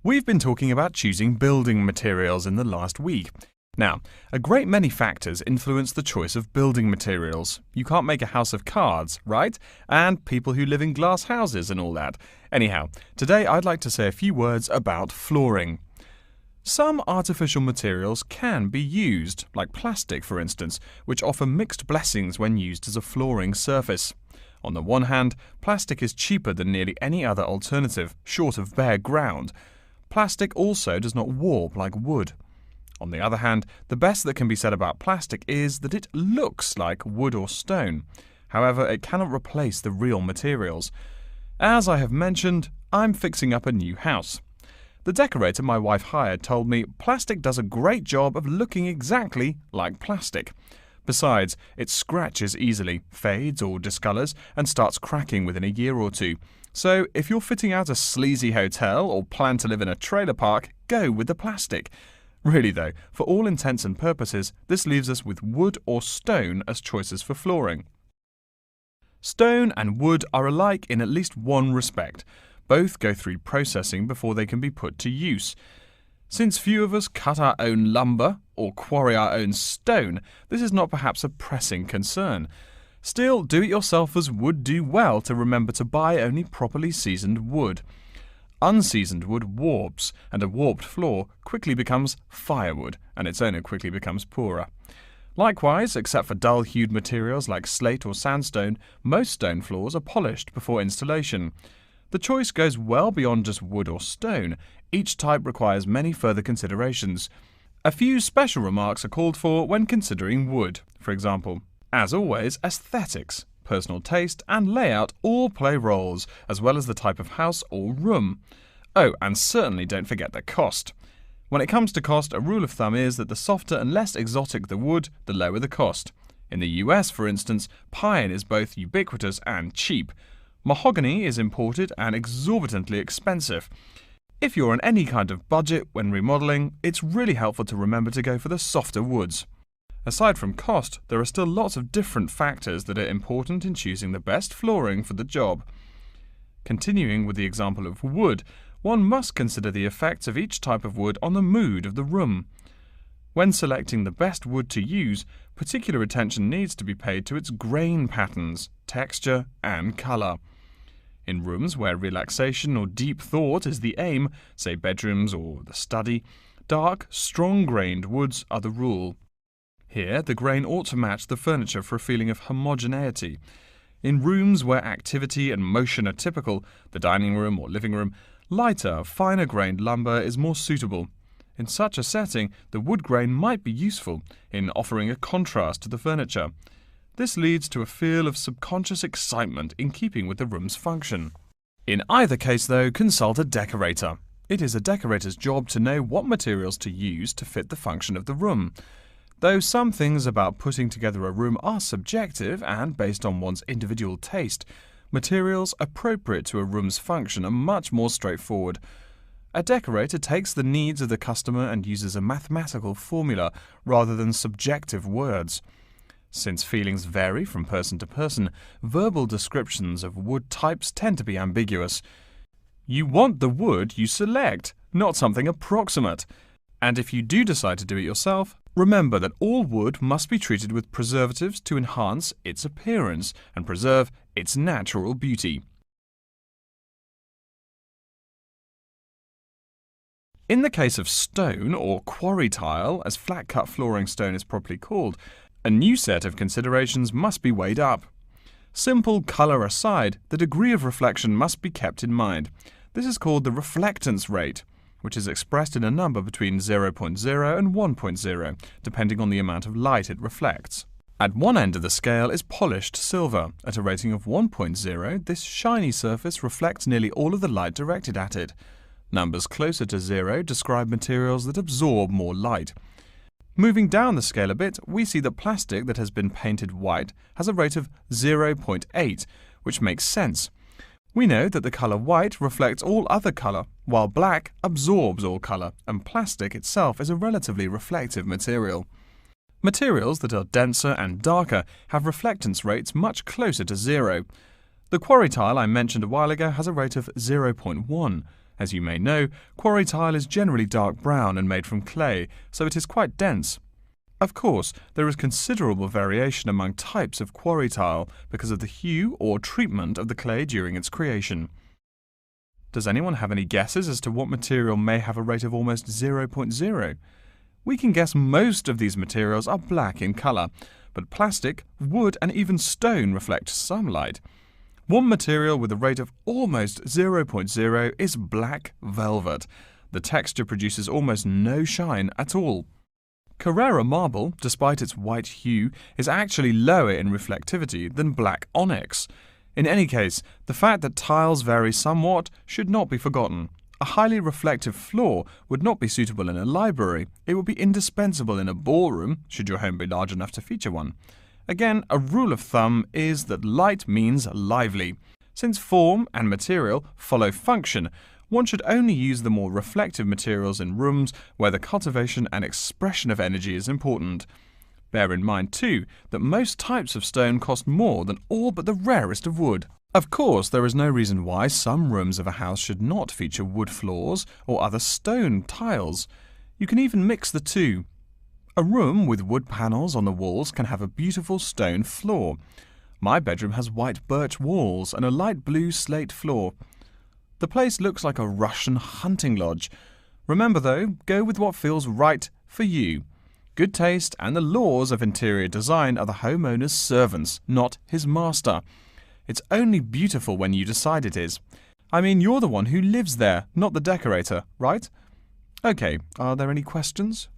We've been talking about choosing building materials in the last week. Now, a great many factors influence the choice of building materials. You can't make a house of cards, right? And people who live in glass houses and all that. Anyhow, today I'd like to say a few words about flooring. Some artificial materials can be used, like plastic for instance, which offer mixed blessings when used as a flooring surface. On the one hand, plastic is cheaper than nearly any other alternative, short of bare ground. Plastic also does not warp like wood. On the other hand, the best that can be said about plastic is that it looks like wood or stone. However, it cannot replace the real materials. As I have mentioned, I'm fixing up a new house. The decorator my wife hired told me plastic does a great job of looking exactly like plastic. Besides, it scratches easily, fades or discolors, and starts cracking within a year or two. So, if you're fitting out a sleazy hotel or plan to live in a trailer park, go with the plastic. Really though, for all intents and purposes, this leaves us with wood or stone as choices for flooring. Stone and wood are alike in at least one respect. Both go through processing before they can be put to use. Since few of us cut our own lumber or quarry our own stone, this is not perhaps a pressing concern. Still, do-it-yourselfers would do well to remember to buy only properly seasoned wood. Unseasoned wood warps, and a warped floor quickly becomes firewood, and its owner quickly becomes poorer. Likewise, except for dull-hued materials like slate or sandstone, most stone floors are polished before installation. The choice goes well beyond just wood or stone. Each type requires many further considerations. A few special remarks are called for when considering wood. For example, as always, aesthetics, personal taste, and layout all play roles, as well as the type of house or room. Oh, and certainly don't forget the cost. When it comes to cost, a rule of thumb is that the softer and less exotic the wood, the lower the cost. In the US, for instance, pine is both ubiquitous and cheap. Mahogany is imported and exorbitantly expensive. If you're on any kind of budget when remodeling, it's really helpful to remember to go for the softer woods. Aside from cost, there are still lots of different factors that are important in choosing the best flooring for the job. Continuing with the example of wood, one must consider the effects of each type of wood on the mood of the room. When selecting the best wood to use, particular attention needs to be paid to its grain patterns, texture, and color. In rooms where relaxation or deep thought is the aim, say bedrooms or the study, dark, strong-grained woods are the rule. Here, the grain ought to match the furniture for a feeling of homogeneity. In rooms where activity and motion are typical, the dining room or living room, lighter, finer-grained lumber is more suitable. In such a setting, the wood grain might be useful in offering a contrast to the furniture. This leads to a feel of subconscious excitement in keeping with the room's function. In either case, though, consult a decorator. It is a decorator's job to know what materials to use to fit the function of the room. Though some things about putting together a room are subjective and based on one's individual taste, materials appropriate to a room's function are much more straightforward. A decorator takes the needs of the customer and uses a mathematical formula rather than subjective words. Since feelings vary from person to person, verbal descriptions of wood types tend to be ambiguous. You want the wood you select, not something approximate. And if you do decide to do it yourself, remember that all wood must be treated with preservatives to enhance its appearance and preserve its natural beauty. In the case of stone, or quarry tile, as flat-cut flooring stone is properly called, a new set of considerations must be weighed up. Simple colour aside, the degree of reflection must be kept in mind. This is called the reflectance rate, which is expressed in a number between 0.0 and 1.0, depending on the amount of light it reflects. At one end of the scale is polished silver. At a rating of 1.0, this shiny surface reflects nearly all of the light directed at it. Numbers closer to 0 describe materials that absorb more light. Moving down the scale a bit, we see that plastic that has been painted white has a rate of 0.8, which makes sense. We know that the colour white reflects all other colour, while black absorbs all colour, and plastic itself is a relatively reflective material. Materials that are denser and darker have reflectance rates much closer to 0. The quarry tile I mentioned a while ago has a rate of 0.1, As you may know, quarry tile is generally dark brown and made from clay, so it is quite dense. Of course, there is considerable variation among types of quarry tile because of the hue or treatment of the clay during its creation. Does anyone have any guesses as to what material may have a rate of almost 0.0? We can guess most of these materials are black in colour, but plastic, wood and even stone reflect some light. One material with a rate of almost 0.0 is black velvet. The texture produces almost no shine at all. Carrara marble, despite its white hue, is actually lower in reflectivity than black onyx. In any case, the fact that tiles vary somewhat should not be forgotten. A highly reflective floor would not be suitable in a library. It would be indispensable in a ballroom, should your home be large enough to feature one. Again, a rule of thumb is that light means lively. Since form and material follow function, one should only use the more reflective materials in rooms where the cultivation and expression of energy is important. Bear in mind, too, that most types of stone cost more than all but the rarest of wood. Of course, there is no reason why some rooms of a house should not feature wood floors or other stone tiles. You can even mix the two. A room with wood panels on the walls can have a beautiful stone floor. My bedroom has white birch walls and a light blue slate floor. The place looks like a Russian hunting lodge. Remember though, go with what feels right for you. Good taste and the laws of interior design are the homeowner's servants, not his master. It's only beautiful when you decide it is. I mean, you're the one who lives there, not the decorator, right? Okay, are there any questions?